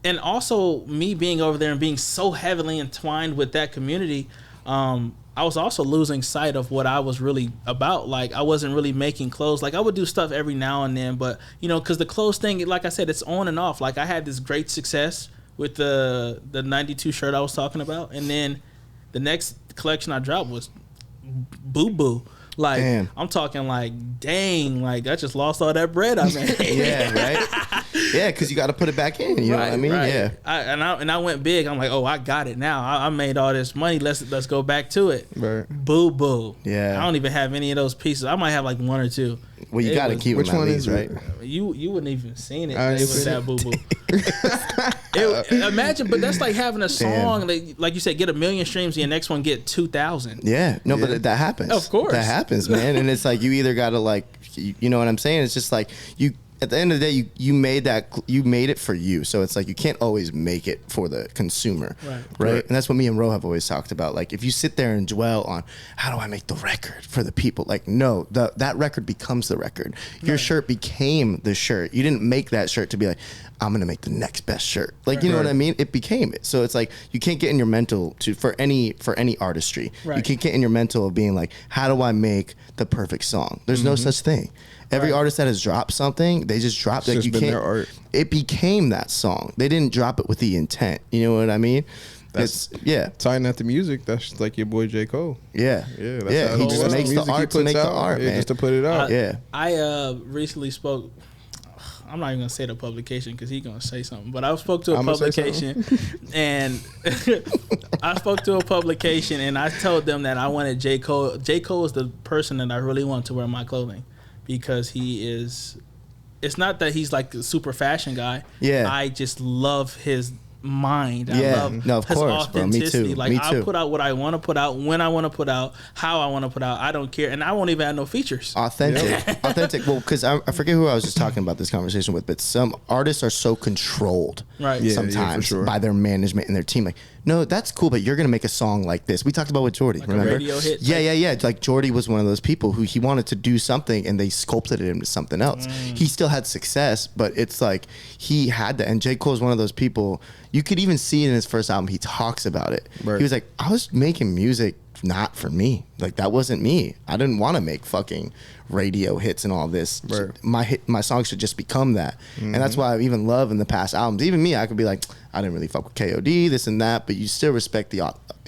and also me being over there and being so heavily entwined with that community, I was also losing sight of what I was really about. Like, I wasn't really making clothes. Like, I would do stuff every now and then, but, you know, because the clothes thing, like I said, it's on and off. Like, I had this great success with the 92 shirt I was talking about, and then the next collection I dropped was boo-boo. Like, Damn. I'm talking like, dang, like, I just lost all that bread I made. Yeah, right? Yeah, because you got to put it back in. You know what I mean? Right. Yeah. I went big. I'm like, oh, I got it now. I made all this money. Let's go back to it. Right. Boo boo. Yeah. I don't even have any of those pieces. I might have like one or two. Well, you got to keep which them at one least, is right? it? You wouldn't even seen it. I It ain't was seen that boo boo. Imagine, but that's like having a song that, like you said, get 1 million streams, and your next one get 2,000. Yeah. No, but that happens. Of course. That happens, man. And it's like you either got to like, you know what I'm saying? It's just like you. At the end of the day, you made it for you. So it's like you can't always make it for the consumer, right? And that's what me and Ro have always talked about. Like, if you sit there and dwell on how do I make the record for the people, like, no, that record becomes the record. Your shirt became the shirt. You didn't make that shirt to be like, I'm gonna make the next best shirt. Like, you know what I mean? It became it. So it's like you can't get in your mental for any artistry. Right. You can't get in your mental of being like, how do I make the perfect song? There's no such thing. Every artist that has dropped something, they just dropped it. Like, you been can't. their art. It became that song. They didn't drop it with the intent. You know what I mean? Tying that to music, that's like your boy J. Cole. Yeah. That's how He just makes the art to make the art, man. just to put it out. Yeah. I recently spoke. I'm not even gonna say the publication because he's gonna say something. But I spoke to a publication, and I spoke to a publication, and I told them that I wanted J. Cole. J. Cole is the person that I really want to wear my clothing because he is. It's not that he's like a super fashion guy. Yeah. I just love his mind. I Yeah. love No, of his course, bro. Me authenticity. too. Like, Me I too. put out what I want to put out, when I want to put out, how I want to put out. I don't care, and I won't even have no features. Authentic. Well, because I forget who I was just talking about this conversation with, but some artists are so controlled, Right. sometimes for sure. by their management and their team. Like, no, that's cool, but you're gonna make a song like this. We talked about with Jordy, Like a remember? radio hit Yeah. Like, Jordy was one of those people who he wanted to do something and they sculpted it into something else. He still had success, but it's like he had that. And J. Cole is one of those people. You could even see it in his first album. He talks about it. Right. He was like, I was making music not for me. Like, that wasn't me. I didn't want to make fucking radio hits and all this. Right. My songs should just become that. And that's why I even love in the past albums, even me, I could be like, I didn't really fuck with KOD, this and that, but you still respect the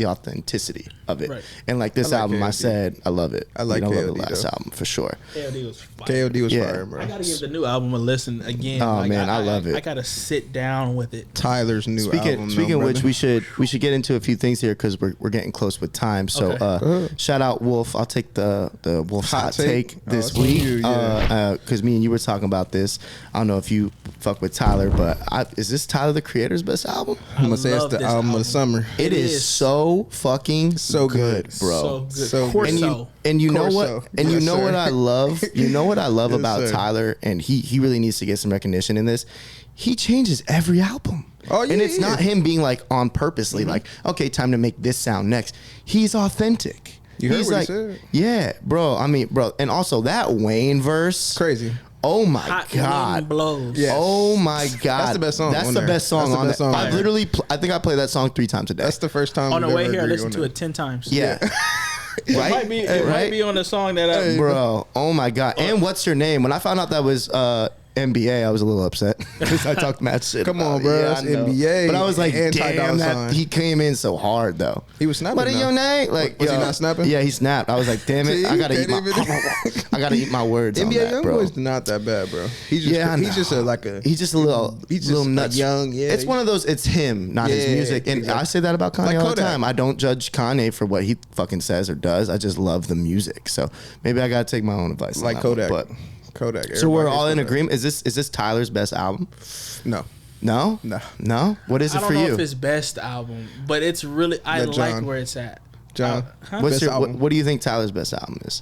authenticity of it. Right. And like this I like album, I KOD. said, I love it. I like I love the KOD last though. album for sure. KOD was fire. KOD was Yeah. fire, bro. I gotta give the new album a listen again. Oh, man, I love it. I gotta sit down with it. Tyler's new album. Speaking though, of which, brother. we should get into a few things here because we're getting close with time. So Okay. shout out Wolf. I'll take the Wolf's hot take Oh, this it's week you, yeah. because me and you were talking about this. I don't know if you fuck with Tyler, but is this Tyler the Creator's best album? I'm gonna say it's love the this album of the summer. It is so fucking So good. bro. So good. So Corso. good. And you know Corso. what? And you Yes, know sir. what I love? You know what I love Yes, about sir. Tyler, and he really needs to get some recognition in this. He changes every album. Oh, yeah, and it's yeah. not him being like on purposely, like, okay, time to make this sound next. He's authentic. You heard He's what he like, said. yeah, bro. I mean, bro, and also that Wayne verse, Crazy. Oh my Hot God. Wind Blows. Yeah. Oh my God. That's the best song That's on the there. best song That's the on best there. song I on there. literally, I think I play that song 3 times a day. That's the first time. On the we've way ever here, I agreed listened on to that. it 10 times. Yeah. It Right? might be. It Right? might be on the song that I. Bro, oh my God. And What's Your Name? When I found out that was NBA, I was a little upset because I talked mad shit. Come about on, it. bro. Yeah, That's I know. NBA. But I was like, Anti-dollar damn, sign. he came in so hard though. He was snapping. What are though. your name? Like, Was he yo, not snapping? Yeah, he snapped. I was like, damn it, See, I gotta you eat my, can't even- I gotta eat my words on NBA that, bro. YoungBoy's not that bad, bro. He's just Yeah, I he's know. just a He's just a little, he's just little a nuts. young. Yeah, It's one of those. It's him, not his Yeah, music. And exactly. I say that about Kanye Like all the Kodak. time. I don't judge Kanye for what he fucking says or does. I just love the music. So maybe I gotta take my own advice. like on that one, Kodak. but Kodak. so we're Everybody all hates in Kodak. agreement. Is this Tyler's best album? No, No, no. no. What is I it don't for know you? if it's best album, but it's really. I Let like John. where it's at. John, Huh? What's best your album. what do you think Tyler's best album is?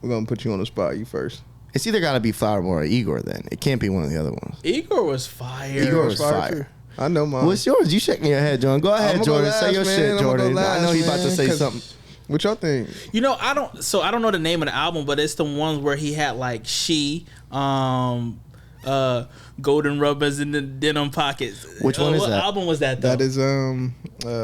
We're gonna put you on the spot. You first. It's either got to be Flower Boy or Igor. Then it can't be one of the other ones. Igor was fire. Igor was Fire fire. too. I know mine. What's yours? You shaking your head, Jordan. Go ahead, I'ma go Jordan. last, Say your man. shit, I'ma go Jordan. I know last, he about to man, say 'cause- something. What y'all think? You know, I don't know the name of the album, but it's the ones where he had like golden rubbers in the denim pockets. Which one is what that? album was that though? That is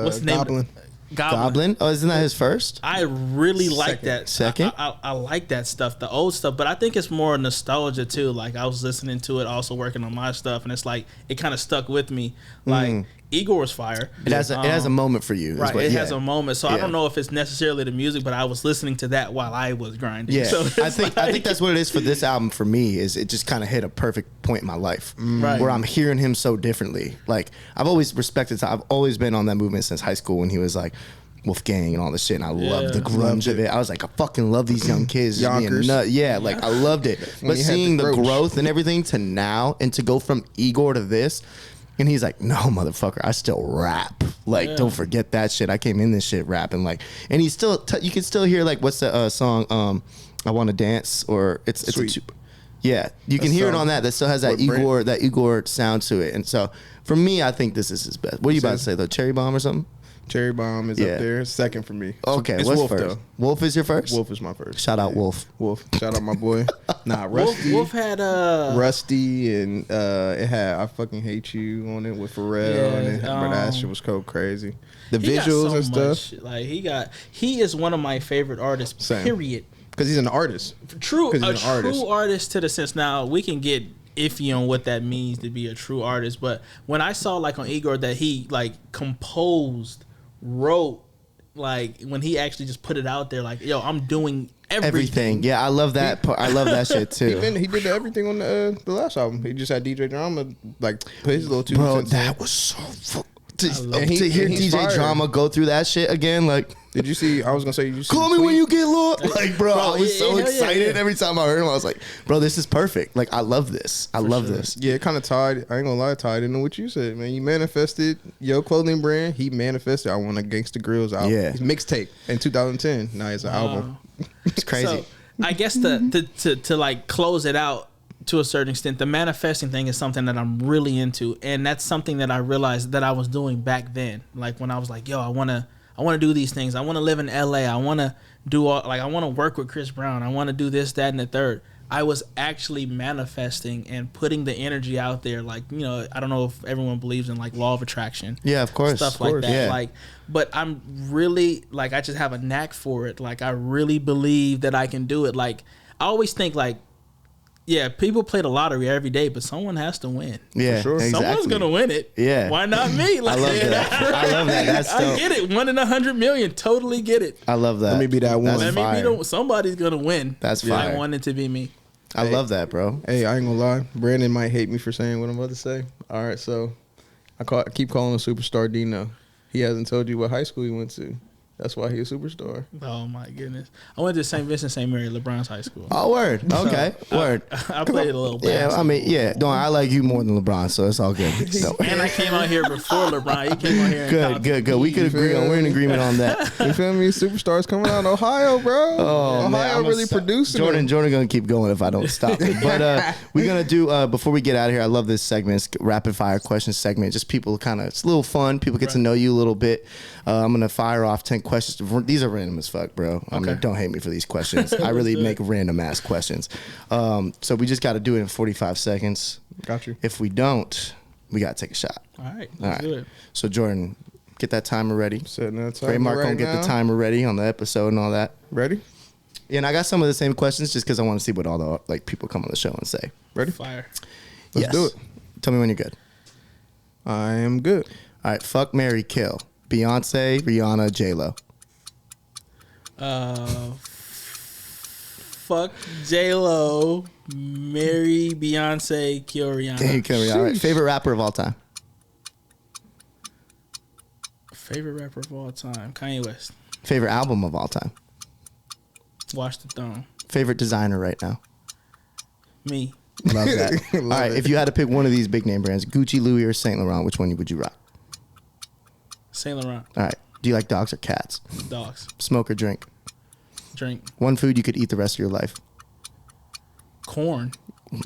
What's the name of Goblin. Goblin. Oh, isn't that his first? I really like Second. that. Second? I like that stuff, the old stuff, but I think it's more nostalgia too. Like I was listening to it, also working on my stuff, and it's like it kind of stuck with me. Like Igor was fire. It has a moment for you. is Right, what- it yeah. has a moment. So I Yeah. don't know if it's necessarily the music, but I was listening to that while I was grinding. Yeah, So I it's think like- that's what it is for this album for me. Is it just kind of hit a perfect point in my life Right. where I'm hearing him so differently. Like I've always respected. I've always been on that movement since high school when he was like Wolfgang and all this shit, and I loved the grunge of it. I was like, I fucking love these young kids just being Yonkers. nut. Yeah, like I loved it. When But you had seeing the the growth. growth and everything to now, and to go from Igor to this. And he's like, no, motherfucker, I still rap. Like, don't forget that shit. I came in this shit rapping. Like, and he's still, you can still hear, like, what's the song, I Want to Dance, or it's Sweet. yeah, you can That hear it song. on that still has that What brand? Igor sound to it. And so, for me, I think this is his best. What are you about to say, though? Cherry Bomb or something? Cherry Bomb is Yeah. up there. Second for me. Okay, it's what's Wolf first? though. Wolf is your first? Wolf is my first. Shout out Wolf. Wolf. Shout out my boy. Nah, Wolf, Rusty. Wolf had Rusty and it had I Fucking Hate You on it with Pharrell Yeah, and but that um, shit was cold crazy. The he got visuals so and stuff. much. Like he is one of my favorite artists. Same. Period. Because he's an artist. True, 'Cause a he's an artist. true artist to the sense. Now we can get iffy on what that means to be a true artist, but when I saw like on Igor that he like composed, wrote, like when he actually just put it out there, like yo, I'm doing everything. Yeah, I love that part. I love that shit too. He did everything on the last album. He just had DJ Drama like put his little 2 Bro, cents in. that was so to And he- hear and he's DJ fire. Drama go through that shit again, like Did you see? I was gonna say, did you see call the me when tweet? you get lost. Like, bro, I was yeah, so hell yeah, excited yeah. every time I heard him. I was like, bro, this is perfect. Like, I love this. I love this. Yeah, it kind of tied. I ain't gonna lie, tied into what you said, man. You manifested your clothing brand. He manifested. I want a Gangsta Grills album. Yeah. His mixtape in 2010. Now it's an album. It's crazy. So I guess to like close it out to a certain extent, the manifesting thing is something that I'm really into, and that's something that I realized that I was doing back then. Like when I was like, yo, I wanna do these things. I wanna live in LA. I wanna do all I wanna work with Chris Brown. I wanna do this, that, and the third. I was actually manifesting and putting the energy out there. Like, you know, I don't know if everyone believes in like law of attraction. Yeah, of course. Stuff of like course, that. yeah. Like, but I'm really like, I just have a knack for it. Like, I really believe that I can do it. Like, I always think like, yeah, people play the lottery every day, but someone has to win. Yeah, sure. exactly. Someone's gonna win it. Yeah. Why not me? Like, I love that. I love that. That's I dope. get it. 1 in 100 million. Totally get it. I love that. Let me be that one. That's Let me fire. be somebody's gonna win. That's I fire. want it to be me. I love that, bro. Hey, I ain't gonna lie. Brandon might hate me for saying what I'm about to say. All right, so I keep calling him Superstar Dino. He hasn't told you what high school he went to. That's why he's a superstar. Oh my goodness. I went to St. Vincent St. Mary, LeBron's high school. Oh, word. Okay, word. I played a little Yeah, basketball. I mean, yeah. Don't I like you more than LeBron, so it's all good. So. And I came out here before LeBron. He came out here. and Good. We could agree on. We're in agreement on that. You feel me? Superstars coming out of Ohio, bro. Oh, man, Ohio I'm really stop. producing Jordan them. gonna keep going if I don't stop it. But we're gonna do before we get out of here. I love this segment, it's rapid fire question segment. Just people kind of, it's a little fun. People get to know you a little bit. I'm gonna fire off 10 questions. These are random as fuck, bro. I mean, Okay. don't hate me for these questions. I really make random ass questions. So we just got to do it in 45 seconds. Got you. If we don't, we got to take a shot. All right. All Let's do right. it. So Jordan, get that timer ready. Setting that timer Ray Mark right gonna get now. the timer ready on the episode and all that. Ready? Yeah, and I got some of the same questions just because I want to see what all the like people come on the show and say. Ready? Fire. Let's do it. Tell me when you're good. I am good. All right, fuck, marry, kill. Beyonce, Rihanna, J-Lo. Fuck J-Lo, marry Beyonce, kill Rihanna. Damn, kill me. All right, Sheesh. favorite rapper of all time. Favorite rapper of all time, Kanye West. Favorite album of all time. Watch the Throne. Favorite designer right now. Me. Love that. Love All right, it. if you had to pick one of these big name brands, Gucci, Louis, or Saint Laurent, which one would you rock? Saint Laurent. All right. Do you like dogs or cats? Dogs. Smoke or drink? Drink. One food you could eat the rest of your life. Corn.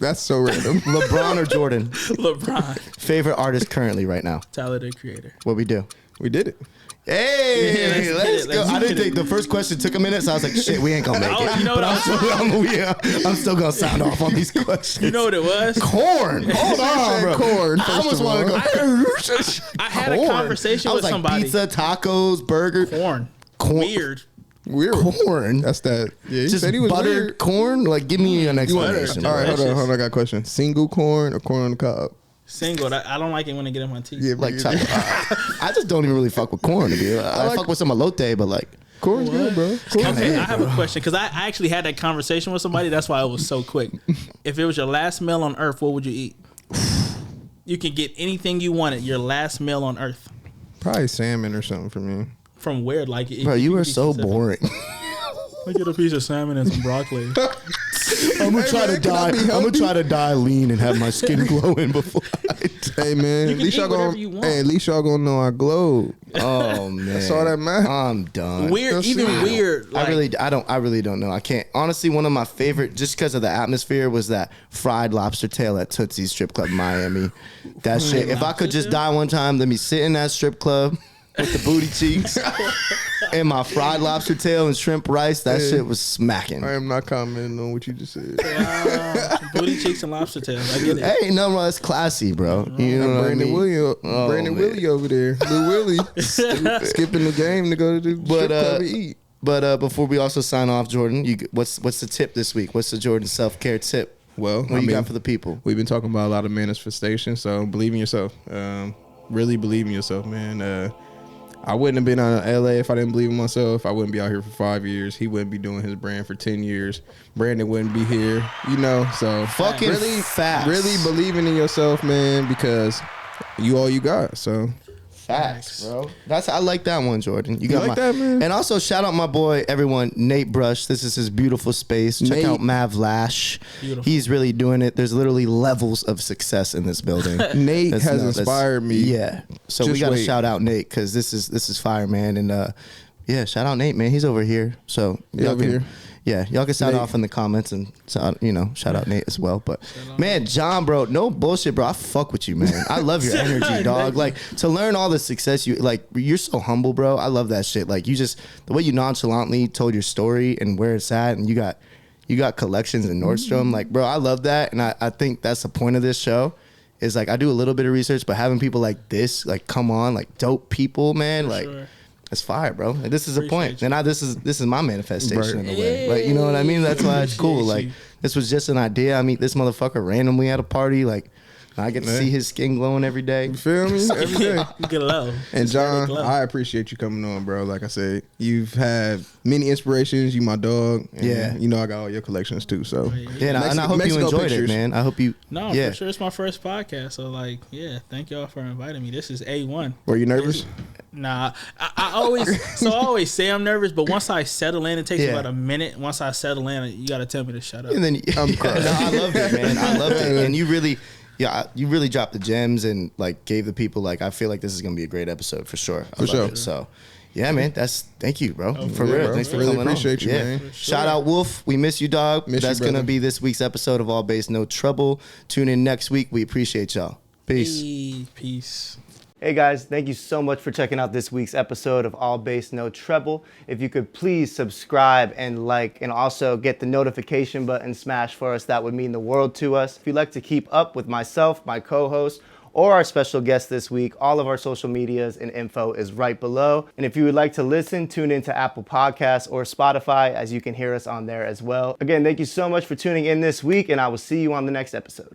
That's so random. LeBron or Jordan? LeBron. Favorite artist currently right now? Tyler, the Creator. What we do? We did it. Hey, Yeah, let's let's get it, go. let's I didn't get it. think the first question took a minute, so I was like, shit, we ain't gonna make Oh, it. you know But what I'm still gonna sound off on these questions. You know what it was? Corn. Hold on, bro. Corn, I first almost of want to all. go. I had a conversation I was with like somebody. pizza, tacos, burger, Corn. Corn. Weird. Weird. corn. That's that. Yeah, he Just said he was buttered weird. corn. Like, give me an explanation. All right, Delicious. hold on. I got a question. Single corn or corn on the cob? Single. I don't like it when I get in my teeth. Yeah, Like, but I just don't even really fuck with corn. To be, I like- fuck with some elote, but like, corn's good, bro. Corn's Okay, good. I have a question because I actually had that conversation with somebody. That's why it was so quick. If it was your last meal on earth, what would you eat? You can get anything you wanted. Your last meal on earth. Probably salmon or something for me. From where? Like, bro, you can are be so specific. boring. I get a piece of salmon and some broccoli. I'm gonna try man, to can die. I be I'm gonna healthy? try to die lean and have my skin glowing before I die. Hey man, You at can least eat y'all whatever gonna. you want. Hey, at least y'all gonna know I glowed. Oh man, That's all that matters. I'm done. Weird, That's even it. weird. Like, I really don't know. I can't honestly. One of my favorite, just because of the atmosphere, was that fried lobster tail at Tootsie's strip club in Miami. That shit. If I could just die one time, let me sit in that strip club with the booty cheeks and my fried lobster tail and shrimp rice. That Hey. shit was smacking. I am not commenting on what you just said. booty cheeks and lobster tails. I get it. Hey, no, bro, that's classy, bro. You know what I Brandon mean? Williams, Oh, Brandon man. Willie over there, Lou Willie, skipping the game to go to the strip club to eat. But before we also sign off, Jordan, what's the tip this week? What's the Jordan self-care tip? Well, What you got for the people? We've been talking about a lot of manifestation, so believe in yourself. Really believe in yourself, man. I wouldn't have been out of LA if I didn't believe in myself. I wouldn't be out here for 5 years. He wouldn't be doing his brand for 10 years. Brandon wouldn't be here, So Fucking really, facts. really believing in yourself, man, because you all you got. So Facts, bro. I like that one, Jordan. You got like that, man? And also shout out my boy, everyone, Nate Brush. This is his beautiful space. Check Nate. out Mav Lash. Beautiful. He's really doing it. There's literally levels of success in this building. Nate has that's- inspired me. Yeah. So we Just got to wait. shout out Nate because this is fire, man. And yeah, shout out Nate, man. He's over here. So He over here. Yeah, y'all can sound Nate. off in the comments and shout out Nate as well. But man, John, bro, no bullshit, bro. I fuck with you, man. I love your energy, dog. Like to learn all the success you're so humble, bro. I love that shit. Like the way you nonchalantly told your story and where it's at, and you got collections in Nordstrom. Like, bro, I love that, and I think that's the point of this show. Is like I do a little bit of research, but having people like this, like come on, like dope people, man, like. sure. It's fire, bro. Like, this is a point, Appreciate and this is my manifestation Right. in a way. Like, you know what I mean? That's why it's cool. Appreciate Like, you. this was just an idea. I meet this motherfucker randomly at a party. Like, I get to Man. see his skin glowing every day. You feel me? Every day. You get low. And Just let it John, glow. I appreciate you coming on, bro. Like I said, you've had many inspirations. You my dog. And Yeah. You know I got all your collections too. So Yeah, and I hope you Mexico enjoyed pictures. it, man. I hope you. No, yeah. for sure. It's my first podcast. So, like, yeah, thank y'all for inviting me. This is A1. Were you nervous? Nah, I always say I'm nervous, but once I settle in, it takes Yeah. about a minute. Once I settle in, you got to tell me to shut up. And then no, I loved it, man. I loved it, and you really dropped the gems and like gave the people like I feel like this is gonna be a great episode for sure. I For love sure. it. So. Yeah, man. Thank you, bro. For yeah, real. bro. Thanks for Really coming appreciate on. you, yeah. man. For Shout sure. out Wolf. We miss you, dog. Miss you, That's gonna brother. be this week's episode of All Bass No Trouble. Tune in next week. We appreciate y'all. Peace. Hey, peace. Hey guys, thank you so much for checking out this week's episode of All Bass No Treble. If you could please subscribe and like, and also get the notification button smashed for us, that would mean the world to us. If you'd like to keep up with myself, my co-host, or our special guest this week, all of our social medias and info is right below. And if you would like to listen, tune into Apple Podcasts or Spotify, as you can hear us on there as well. Again, thank you so much for tuning in this week, and I will see you on the next episode.